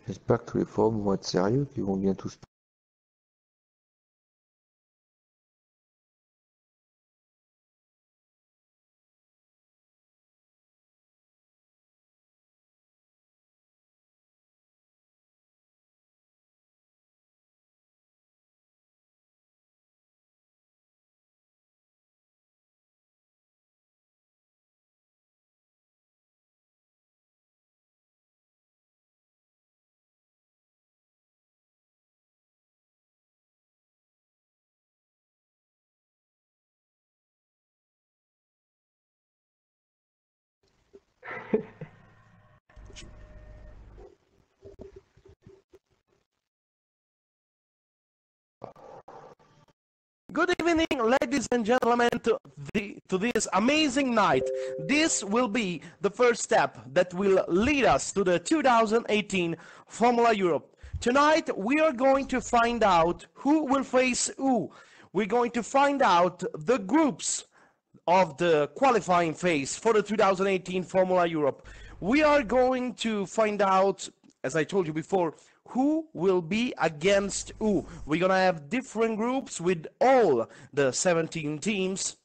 J'espère que tous les forums vont être sérieux, qu'ils vont bien tous. Good evening, ladies and gentlemen, to this amazing night. This will be the first step that will lead us to the 2018 Formula Europe. Tonight, we are going to find out who will face who. We're going to find out the groups of the qualifying phase for the 2018 Formula Europe. We are going to find out, as I told you before, who will be against who. We're gonna have different groups with all the 17 teams,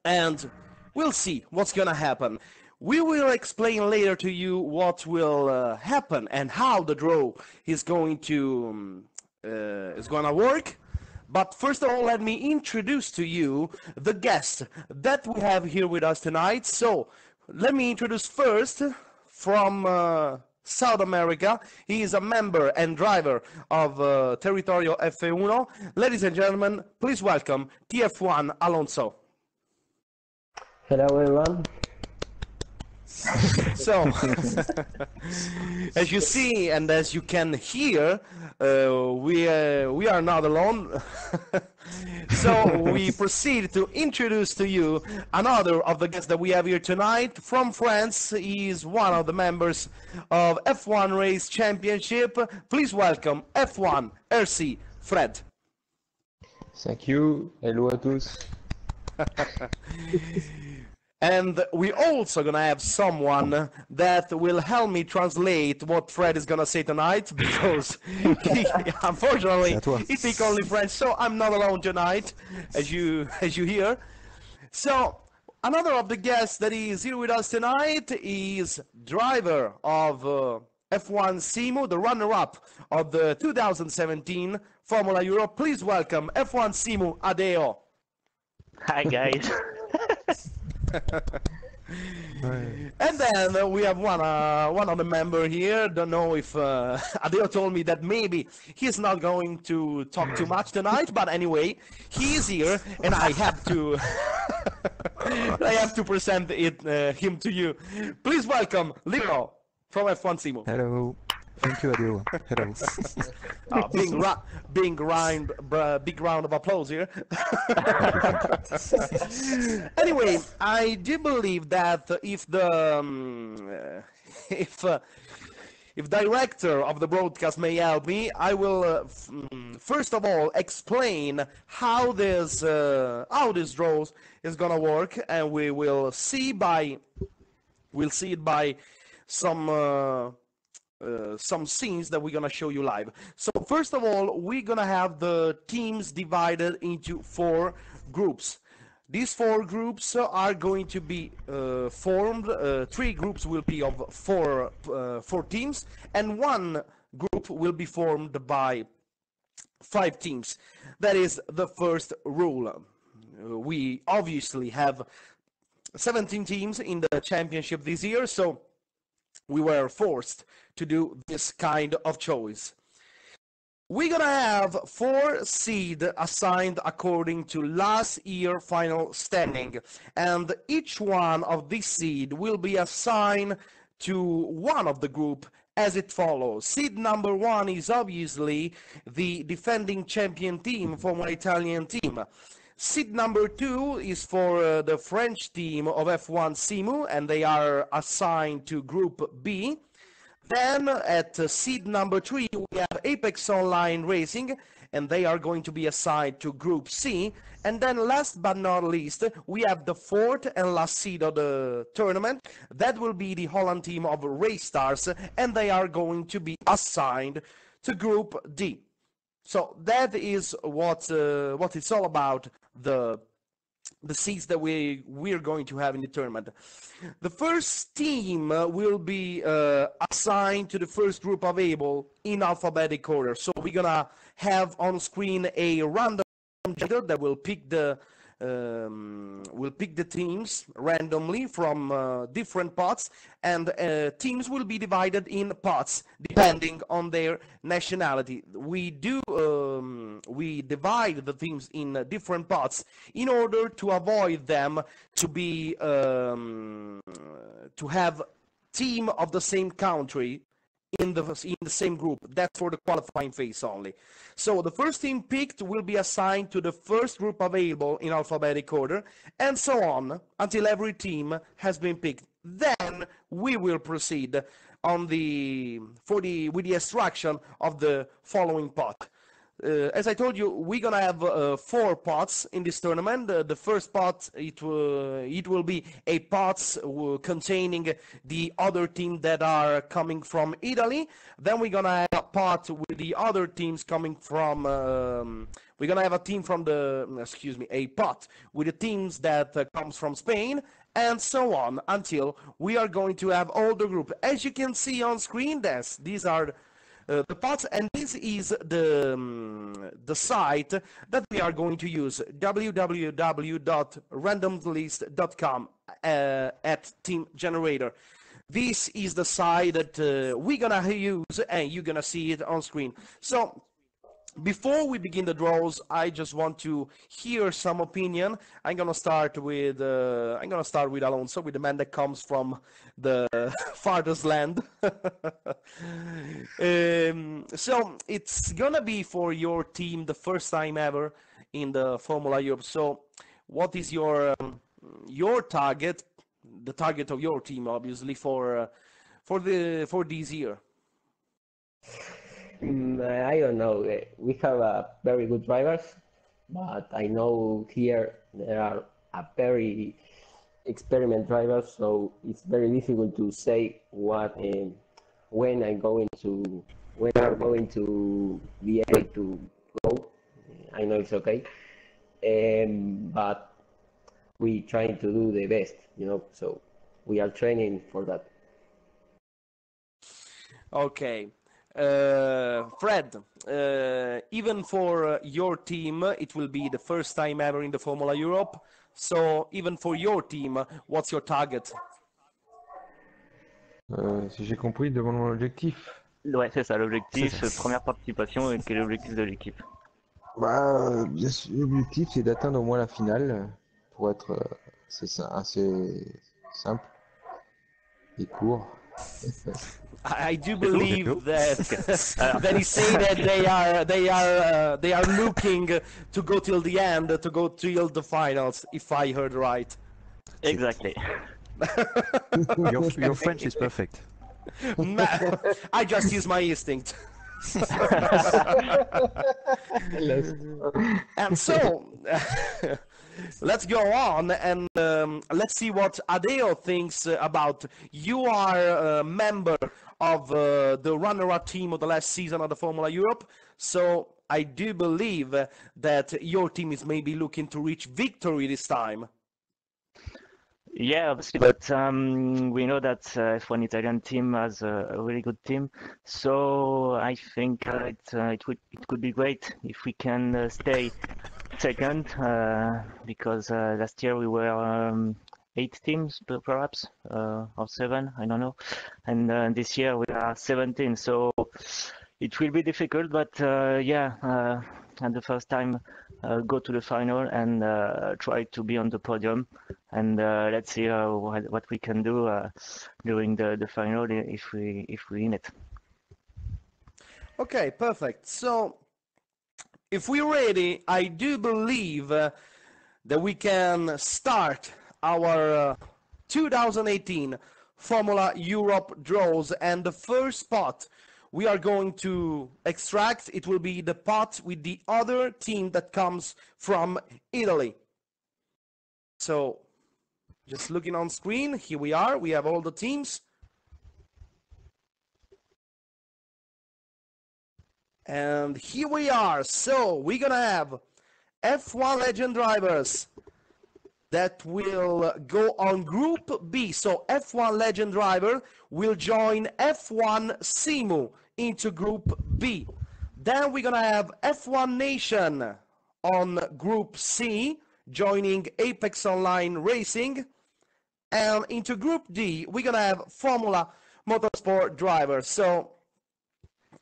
and we'll see what's gonna happen. We will explain later to you what will happen and how the draw is going to work. But first of all, let me introduce to you the guest that we have here with us tonight. So let me introduce first from South America. He is a member and driver of Territorio F1. Ladies and gentlemen, please welcome TF1 Alonso. Hello everyone. So, as you see and as you can hear, we are not alone. So we proceed to introduce to you another of the guests that we have here tonight. From France, he is one of the members of F1 Race Championship. Please welcome F1 RC Fred. Thank you. Hello à tous. And we also gonna have someone that will help me translate what Fred is gonna say tonight, because he, unfortunately he speaks only French, so I'm not alone tonight, as you hear. So another of the guests that is here with us tonight is driver of F1 Simo, the runner-up of the 2017 Formula Europe. Please welcome F1 Simo Adeo. Hi guys. And then we have one of the member here. Don't know if Adeo told me that maybe he's not going to talk too much tonight, but anyway, he is here, and I have to present him to you. Please welcome Lino from F1 Simo. Hello. Thank you, Adeo. Hello. Big round of applause here. Anyway, I do believe that if director of the broadcast may help me, I will first of all explain how this draw is gonna work, and we will see it by some scenes that we're gonna show you live. So first of all, we're gonna have the teams divided into 4 groups. These 4 groups are going to be formed. 3 groups will be of 4 teams, and 1 group will be formed by 5 teams. That is the first rule. We obviously have 17 teams in the championship this year, so we were forced to do this kind of choice. We're gonna have 4 seeds assigned according to last year final standing, and each one of these seeds will be assigned to one of the group as it follows. Seed number 1 is obviously the defending champion team, former Italian team. Seed number 2 is for the French team of F1 Simu, and they are assigned to Group B. Then at seed number 3 we have Apex Online Racing, and they are going to be assigned to Group C. And then last but not least, we have the fourth and last seed of the tournament. That will be the Holland team of Race Stars, and they are going to be assigned to Group D. So that is what it's all about, the seeds that we're going to have in the tournament. The first team will be assigned to the first group available in alphabetic order. So we're gonna have on screen a random generator that will pick the teams randomly from different pots, and teams will be divided in pots depending on their nationality. We divide the teams in different pots in order to avoid them to be to have team of the same country in the same group. That's for the qualifying phase only. So the first team picked will be assigned to the first group available in alphabetic order, and so on until every team has been picked. Then we will proceed with the extraction of the following pot. As I told you, we're gonna have 4 pots in this tournament. The first pot, it will be a pots containing the other team that are coming from Italy. Then we're gonna have a pot with the other teams coming from. We're gonna have a team from a pot with the teams that comes from Spain, and so on until we are going to have all the group. As you can see on screen, these are the pots, and this is the site that we are going to use, www.randomlist.com at Team Generator. This is the site that we're gonna use, and you're gonna see it on screen. So before we begin the draws, I just want to hear some opinion. I'm gonna start with Alonso, with the man that comes from the farthest land. So it's gonna be for your team the first time ever in the Formula Europe. So what is your target, the target of your team, obviously, for this year? I don't know. We have very good drivers, but I know here there are a very experienced drivers, so it's very difficult to say when I'm going to be able to go. I know it's okay, but we trying to do the best, So we are training for that. Okay. Fred, even for your team, it will be the first time ever in the Formula Europe. So even for your team, what's your target? Si j'ai compris, demande mon objectif. Ouais, c'est ça l'objectif, première participation, et quel est l'objectif de l'équipe? Bien sûr, l'objectif c'est d'atteindre au moins la finale pour être assez simple et court. I do believe that that he say that they are looking to go till the end, to go till the finals, if I heard right. Exactly. Your French is perfect. I just use my instinct. And so let's go on, and let's see what Adeo thinks about. You are a member of the runner-up team of the last season of the Formula Europe, so I do believe that your team is maybe looking to reach victory this time. Yeah, obviously, but we know that F1 Italian team has a really good team, so I think it could be great if we can stay second, because last year we were 8 teams perhaps, or 7, I don't know, and this year we are 17, so it will be difficult, but yeah, and the first time go to the final and try to be on the podium, and let's see what we can do during the final if we win it. Okay, perfect. So if we're ready, I do believe that we can start our 2018 Formula Europe draws, and the first spot we are going to extract. It will be the pot with the other team that comes from Italy. So just looking on screen, here we are. We have all the teams. And here we are. So we're going to have F1 Legend drivers that will go on Group B. So F1 Legend driver will join F1 Simu into Group B. Then we're going to have F1 Nation on Group C, joining Apex Online Racing. And into Group D, we're going to have Formula Motorsport drivers. So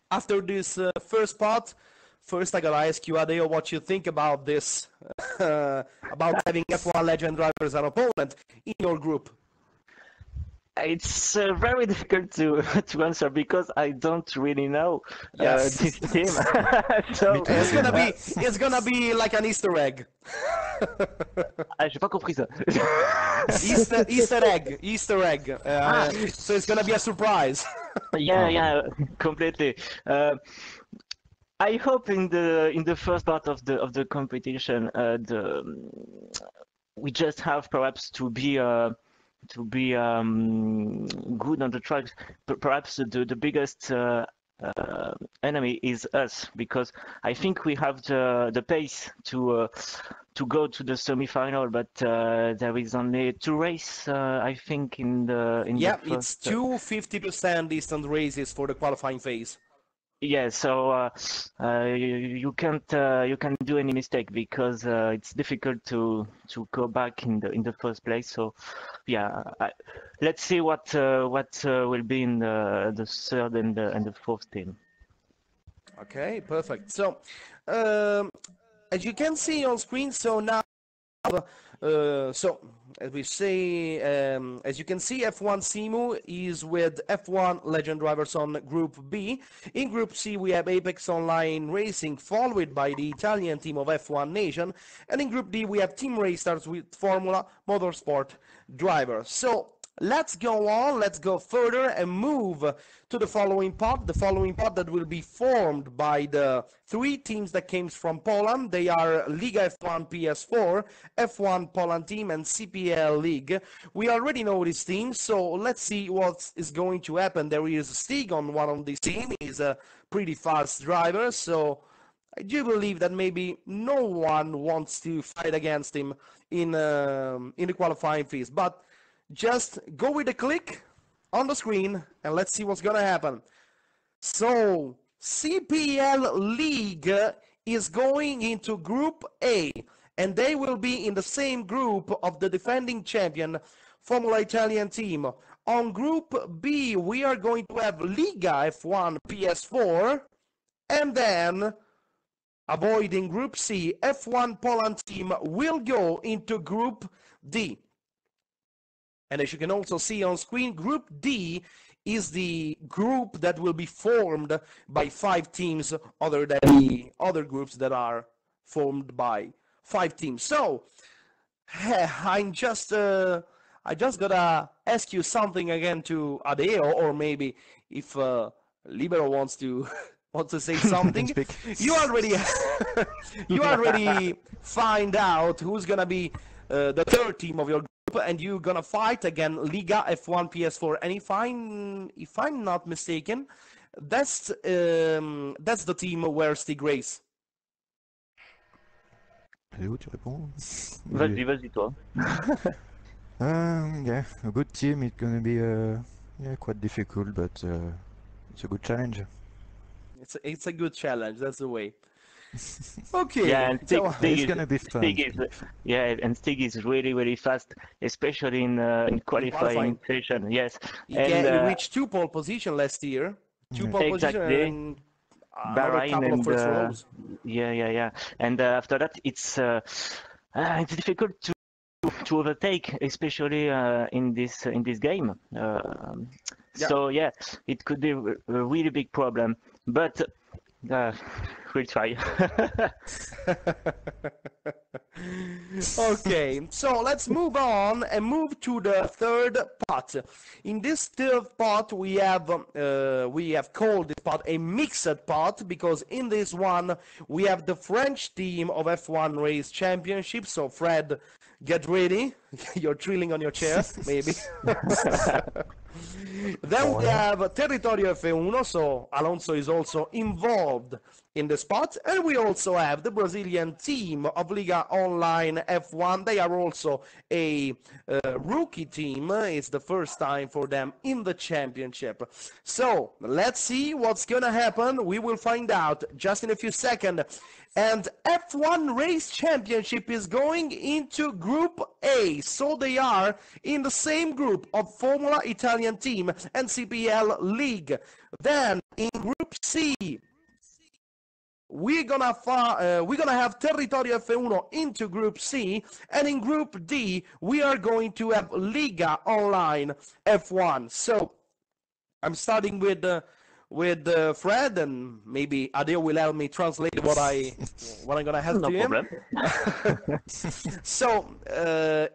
after this first part, first I got to ask you, Adeo, what you think about this, about having F1 Legend drivers as opponent in your group. It's very difficult to answer because I don't really know Yes. this team. So It's gonna be like an Easter egg. j'ai pas compris ça. Easter egg. So it's gonna be a surprise. Yeah, completely. I hope in the first part of the competition, we just have perhaps to be good on the tracks. Perhaps the biggest enemy is us, because I think we have the pace to go to the semi-final, but there is only 2 races, I think, in the first. It's 2 50% distance races for the qualifying phase. Yeah, so you can't do any mistake, because it's difficult to go back in the first place. So yeah, let's see what will be in the third and the fourth team. Okay, perfect. So as you can see on screen, so now so as we say, as you can see, F1 Simu is with F1 Legend drivers on Group B. In Group C, we have Apex Online Racing, followed by the Italian team of F1 Nation. And in Group D, we have Team Racers with Formula Motorsport drivers. So let's go on, let's go further and move to the following part that will be formed by the 3 teams that came from Poland. They are Liga F1 PS4, F1 Poland team, and CPL League. We already know these teams, so let's see what is going to happen. There is Stig on one of these teams. He's a pretty fast driver, so I do believe that maybe no one wants to fight against him in the qualifying phase. But just go with a click on the screen and let's see what's gonna happen. So CPL League is going into Group A, and they will be in the same group of the defending champion Formula Italian team. On Group B, we are going to have Liga F1 PS4, and then, avoiding Group C, F1 Poland team will go into Group D. And as you can also see on screen, Group D is the group that will be formed by 5 teams, other than the other groups that are formed by 5 teams. So I just gotta ask you something again to Adeo, or maybe if Libero wants to say something. You already find out who's gonna be the third team of your group, and you're gonna fight again Liga F1 PS4. And if I'm not mistaken, that's the team where Stig race. Léo, tu réponds? Vas-y toi. Yeah, a good team. It's gonna be quite difficult, but it's a good challenge. It's a good challenge. That's the way. Okay. Yeah, and It's gonna be fun. Stig is really fast, especially in qualifying session. Yes, he reached 2 pole position last year. 2 pole position and another couple of first rows. Yeah. And after that, it's difficult to overtake, especially in this game. So yeah, it could be a really big problem, but we'll try. Okay, so let's move on and move to the third pot. In this third pot, we have called this pot a mixed pot because in this one we have the French team of F1 Race Championship. So Fred, get ready. You're drilling on your chair, maybe. Then we have Territorio F1, so Alonso is also involved in the spot, and we also have the Brazilian team of Liga Online F1. They are also a rookie team. It's the first time for them in the championship. So let's see what's gonna happen. We will find out just in a few seconds. And F1 Race Championship is going into Group A. So they are in the same group of Formula Italian Team and CPL League. Then in Group C, we're gonna have Territorio F1 into Group C, and in Group D we are going to have Liga Online F1. So I'm starting with Fred, and maybe Adeo will help me translate what I'm gonna have No to him. problem. So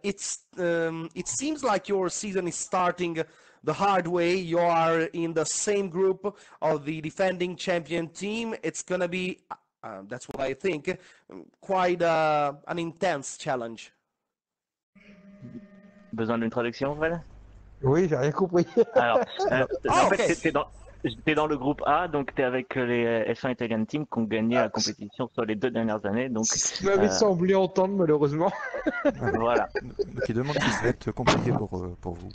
it seems like your season is starting the hard way. You are in the same group of the defending champion team. It's gonna be, that's what I think, quite an intense challenge. Besoin d'une traduction, Fred? Oui, j'ai rien compris. Alors, Ah, en ok. fait, t'es dans le groupe A, donc t'es avec les F1 Italian Team qui ont gagné la compétition sur les 2 dernières années. Donc, Ce qui m'avait semblé entendre, malheureusement. voilà. Donc il demande si ça va être compliqué pour vous.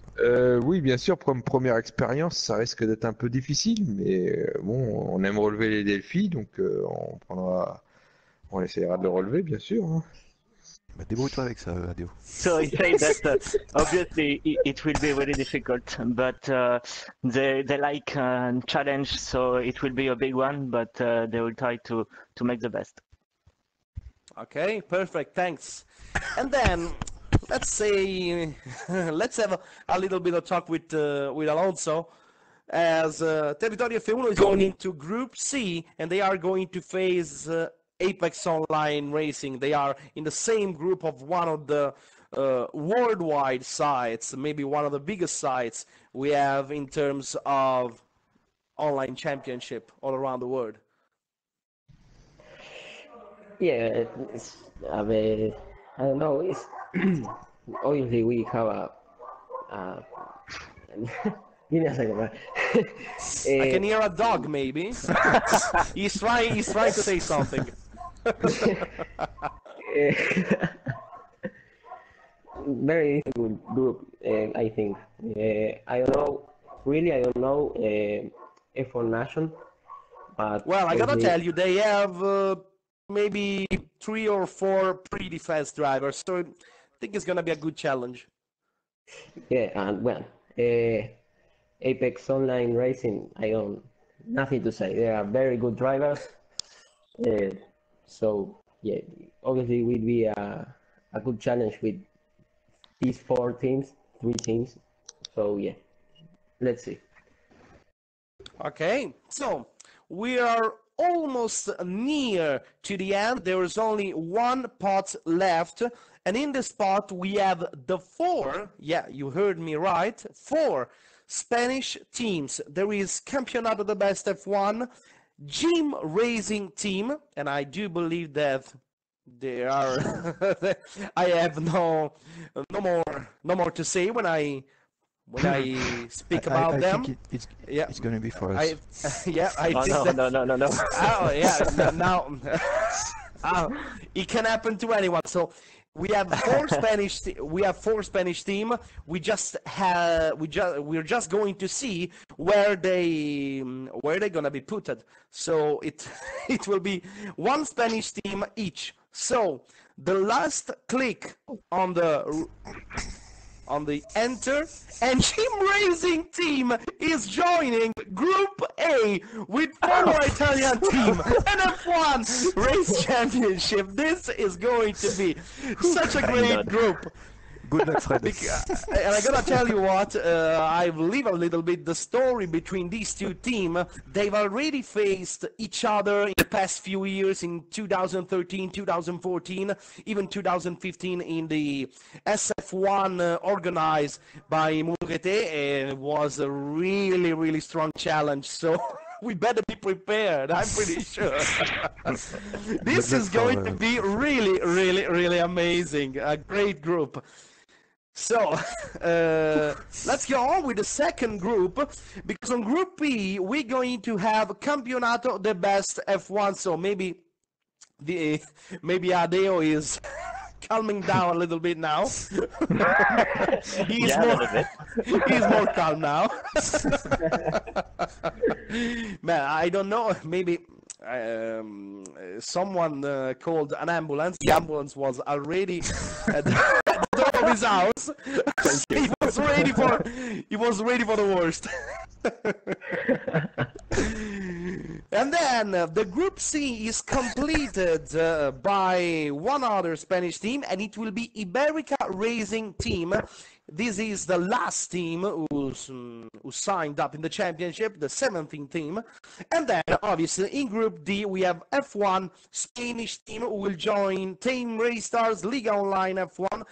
Oui, bien sûr, comme première expérience, ça risque d'être un peu difficile, mais bon, on aime relever les défis, donc on essaiera de le relever, bien sûr, hein. Bah, débrouille-toi avec ça, Adio. So he said that obviously it will be really difficult, but they like challenge, so it will be a big one, but they will try to make the best. Okay, perfect, thanks. And then let's say let's have a little bit of talk with Alonso, as Territorio F1 is going into Group C, and they are going to face Apex Online Racing. They are in the same group of one of the worldwide sites, maybe one of the biggest sites we have in terms of online championship all around the world. Yeah, I don't know. It's obviously we have a give me a second, man. I can hear a dog, maybe. He's trying to say something. Very good group, I think. I don't know, really, I don't know F1 Nation, but Well, I gotta obviously- tell you, they have maybe 3 or 4 pre-defense drivers, so I think it's gonna be a good challenge. Yeah, and well, Apex Online Racing, I don't nothing to say. They are very good drivers. So yeah, obviously it will be a good challenge with these 3 teams. So yeah, let's see. Okay, so we are almost near to the end. There is only one pot left, and in this pot we have the 4, yeah, you heard me right, 4 Spanish teams. There is Campeonato de Best F1, Gym Racing Team, and I do believe that they are I have no more to say when I speak about I them. think Yeah. it's gonna be for us. I Oh, think no, that. no. Oh yeah, now it can happen to anyone. So we have 4 Spanish team. We're just going to see where they're gonna be putted. So it will be 1 Spanish team each. So the last click on the enter, and Gym Racing Team is joining Group A with Formula Italian Team and F1 Race Championship. This is going to be such a great group. Good luck, Fred. And I gotta tell you what, I've lived a little bit the story between these two teams. They've already faced each other in the past few years, in 2013, 2014, even 2015 in the SF1 organized by Mourete. It was a really, really strong challenge, so we better be prepared, I'm pretty sure. This is going to be really, really, really amazing. A great group. So, let's go on with the second group, because on Group B, we're going to have Campionato de Best F1, so maybe Adeo is calming down a little bit now. He's more calm now. Man, I don't know, maybe someone called an ambulance. The ambulance was already at the door of his house. He was ready for the worst. And then the Group C is completed by one other Spanish team, and it will be Iberica Racing Team. This is the last team who signed up in the championship, the 17th team. And then, obviously, in Group D, we have F1 Spanish team who will join Team Race Stars, Liga Online F1,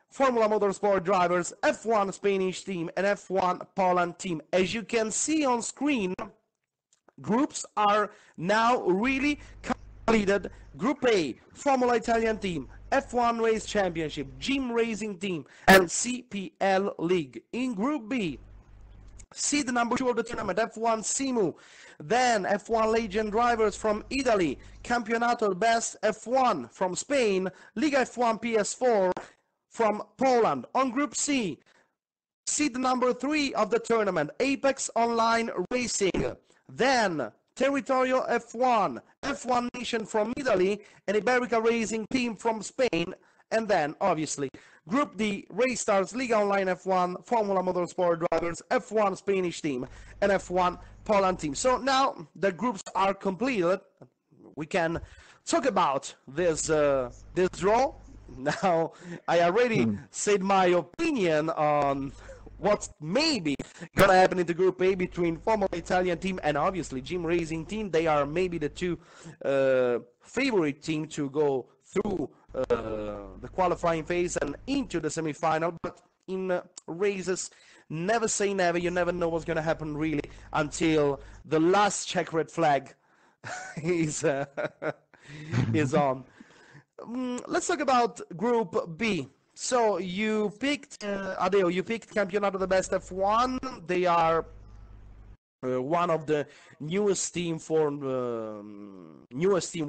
Formula Motorsport drivers, F1 Spanish team, and F1 Poland team. As you can see on screen, groups are now really completed. Group A, Formula Italian team, F1 Race Championship, Gym Racing team, and CPL League. In Group B, seed number 2 of the tournament, F1 Simu, then F1 Legend drivers from Italy, Campionato Best F1 from Spain, Liga F1 PS4 from Poland. On Group C, seed number 3 of the tournament, Apex Online Racing, then Territorial F1, F1 Nation from Italy, and Iberica Racing Team from Spain, and then, obviously, Group D, Race Stars, Liga Online F1, Formula Motorsport drivers, F1 Spanish team, and F1 Poland team. So now the groups are completed. We can talk about this draw. Now, I already said my opinion on what's maybe gonna happen in the Group A between Formula Italian team and obviously Gym Racing team. They are maybe the two favorite team to go through the qualifying phase and into the semi-final. But in races, never say never. You never know what's gonna happen really until the last checkered flag is on. Let's talk about Group B. So you picked, Adeo, you picked Campionato de Best F1. They are one of the newest team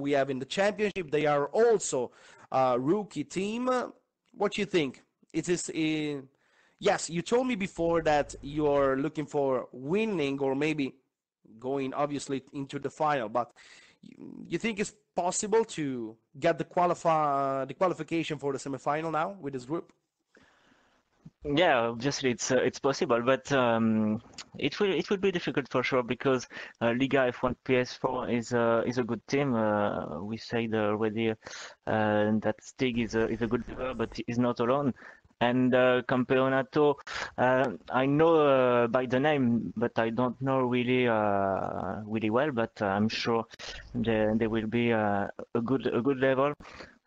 we have in the championship. They are also a rookie team. What do you think? It is yes, you told me before that you're looking for winning or maybe going obviously into the final, but you think it's possible to get the qualification for the semifinal now with this group? Yeah, obviously it's possible, but it will be difficult for sure because Liga F1 PS4 is a good team. We said already that Stig is a good driver, but he's not alone. And Campeonato, I know by the name, but I don't know really really well. But I'm sure they will be a good level.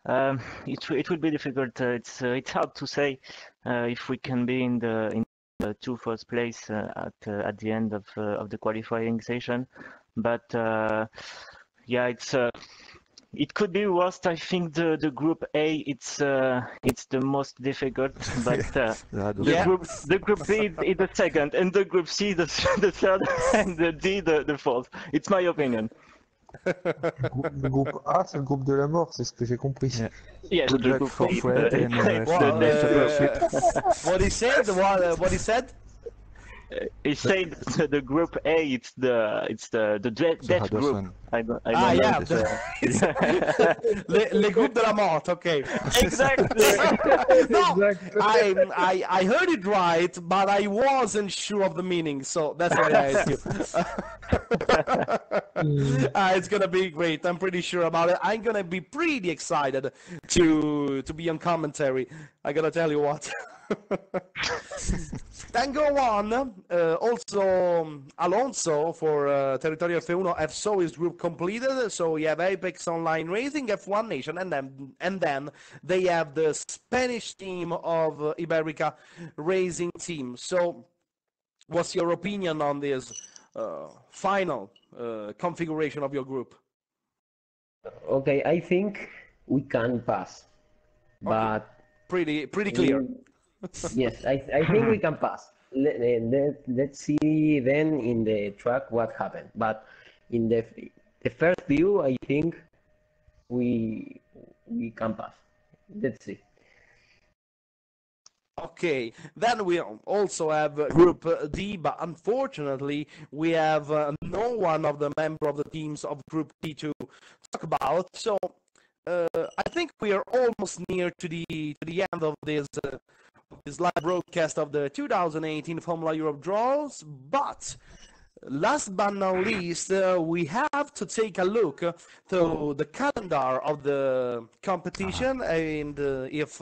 It will be difficult. It's hard to say if we can be in the two first place at the end of the qualifying session. But yeah, it could be worse. I think the Group A it's the most difficult, but the Group B is the second, and the Group C the third, and the D the fourth. It's my opinion. Le groupe A, c'est le groupe de la mort, c'est ce que j'ai compris. Yeah. Yes, Good luck for Fred and what he said? What he said? he said the group A. It's the death hardest group. one. I don't Ah, know. yeah. Le groupe de la mort. Okay. Exactly. No, Exactly. I heard it right, but I wasn't sure of the meaning, so that's why I asked you. It's gonna be great. I'm pretty sure about it. I'm gonna be pretty excited to be on commentary. I gotta tell you what. Then go on. Also, Alonso for Territorio F1 have saw his group completed. So we have Apex Online Racing, F1 Nation, and then they have the Spanish team of Iberica Racing Team. So, what's your opinion on this final configuration of your group? Okay, I think we can pass, Okay, but pretty clear. yes, I think we can pass. Let's see then in the track what happened. But in the first view, I think we can pass. Let's see. Okay, then we also have Group D, but unfortunately we have no one of the member of the teams of Group D to talk about. So I think we are almost near to the end of this live broadcast of the 2018 Formula Europe draws. But last but not least, we have to take a look to the calendar of the competition, and if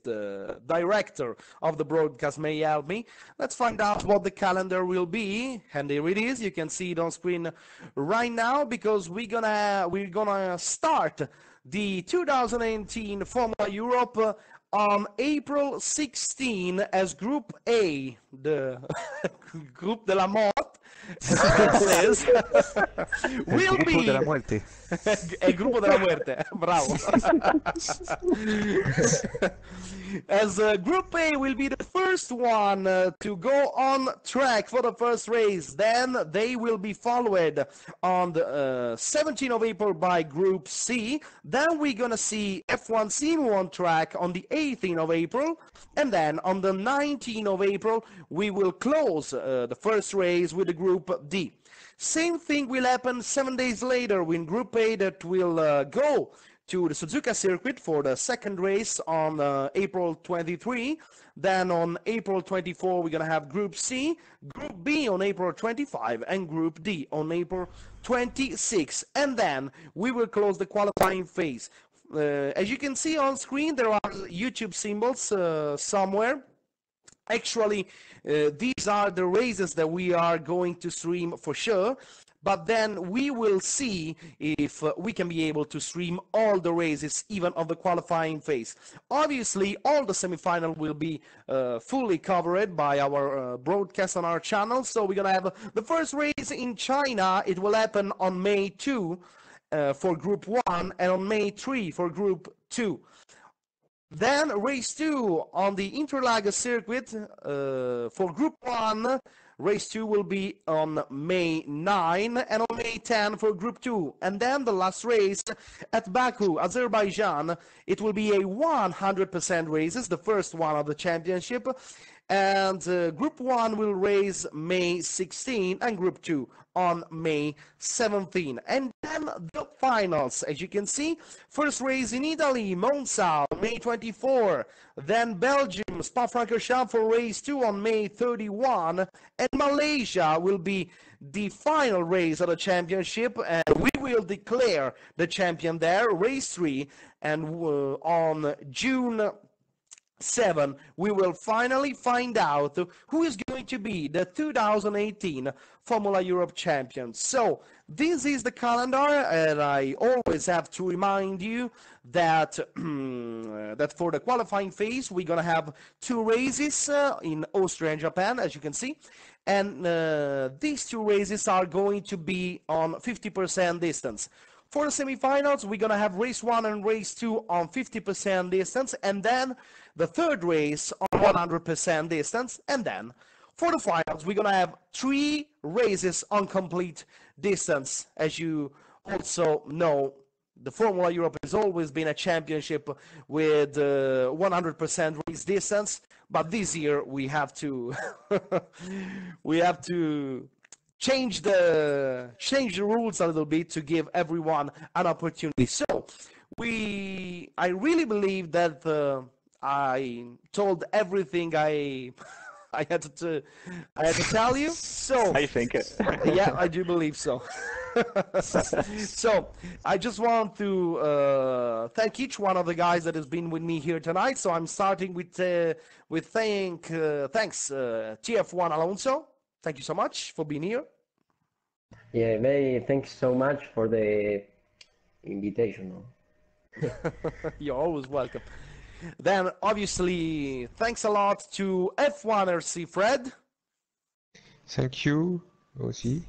the director of the broadcast may help me, let's find out what the calendar will be. And here it is. You can see it on screen right now, because we're gonna start the 2018 Formula Europe on April 16 as Group A, the Group de la Mort, as it says, will Grupo de la be muerte. El Grupo de la Muerte. Bravo. As Group A will be the first one to go on track for the first race. Then they will be followed on the 17th of April by Group C. Then we're going to see F1 Simu on track on the 18th of April. And then on the 19th of April, we will close the first race with the Group D. Same thing will happen 7 days later when Group A that will go to the Suzuka circuit for the second race on April 23. Then on April 24, we're going to have Group C, Group B on April 25, and Group D on April 26. And then we will close the qualifying phase. As you can see on screen, there are YouTube symbols somewhere. Actually, these are the races that we are going to stream for sure, but then we will see if we can be able to stream all the races, even of the qualifying phase. Obviously, all the semifinals will be fully covered by our broadcast on our channel, so we're going to have the first race in China. It will happen on May 2 for Group 1, and on May 3 for Group 2. Then race 2 on the Interlagos circuit for Group 1. Race 2 will be on May 9, and on May 10 for Group 2. And then the last race at Baku, Azerbaijan. It will be a 100% races, the first one of the championship. And Group 1 will race May 16, and Group 2 on May 17. And then the finals, as you can see, first race in Italy, Monza, May 24. Then Belgium, Spa-Francorchamps for race 2 on May 31. And Malaysia will be the final race of the championship, and we will declare the champion there, race 3. And on June 7, we will finally find out who is going to be the 2018 Formula Europe champion. So this is the calendar, and I always have to remind you that that for the qualifying phase we're gonna have 2 races in Austria and Japan, as you can see, and these 2 races are going to be on 50% distance. For the semifinals, we're going to have race 1 and race 2 on 50% distance, and then the third race on 100% distance, and then for the finals, we're going to have 3 races on complete distance. As you also know, the Formula Europe has always been a championship with 100% race distance, but this year we have to we have to change the rules a little bit to give everyone an opportunity. So I really believe that I told everything I had to tell you. So I think. yeah, I do believe so. So I just want to thank each one of the guys that has been with me here tonight. So I'm starting with thanks TF1 Alonso. Thank you so much for being here. Yeah, May, thanks so much for the invitation. You're always welcome. Then obviously thanks a lot to F1 RC Fred. Thank you aussi.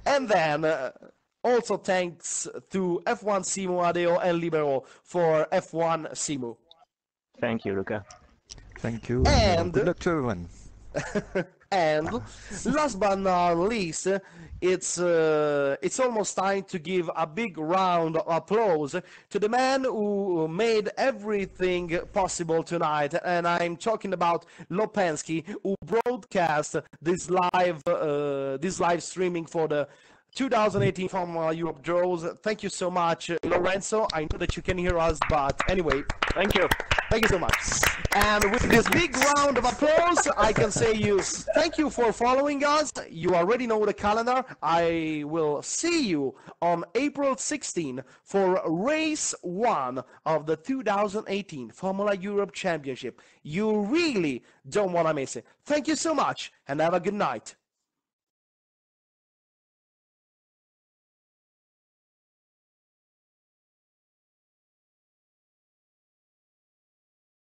And then also thanks to F1 Simo Adeo and Libero for F1 Simo. Thank you, Luca. Thank you, And good luck to everyone. And last but not least, it's almost time to give a big round of applause to the man who made everything possible tonight, and I'm talking about Lopensky, who broadcast this live streaming for the 2018 Formula Europe draws. Thank you so much, Lorenzo. I know that you can hear us, but anyway. Thank you. Thank you so much. And with this big round of applause, I can say thank you for following us. You already know the calendar. I will see you on April 16 for race 1 of the 2018 Formula Europe Championship. You really don't want to miss it. Thank you so much, and have a good night.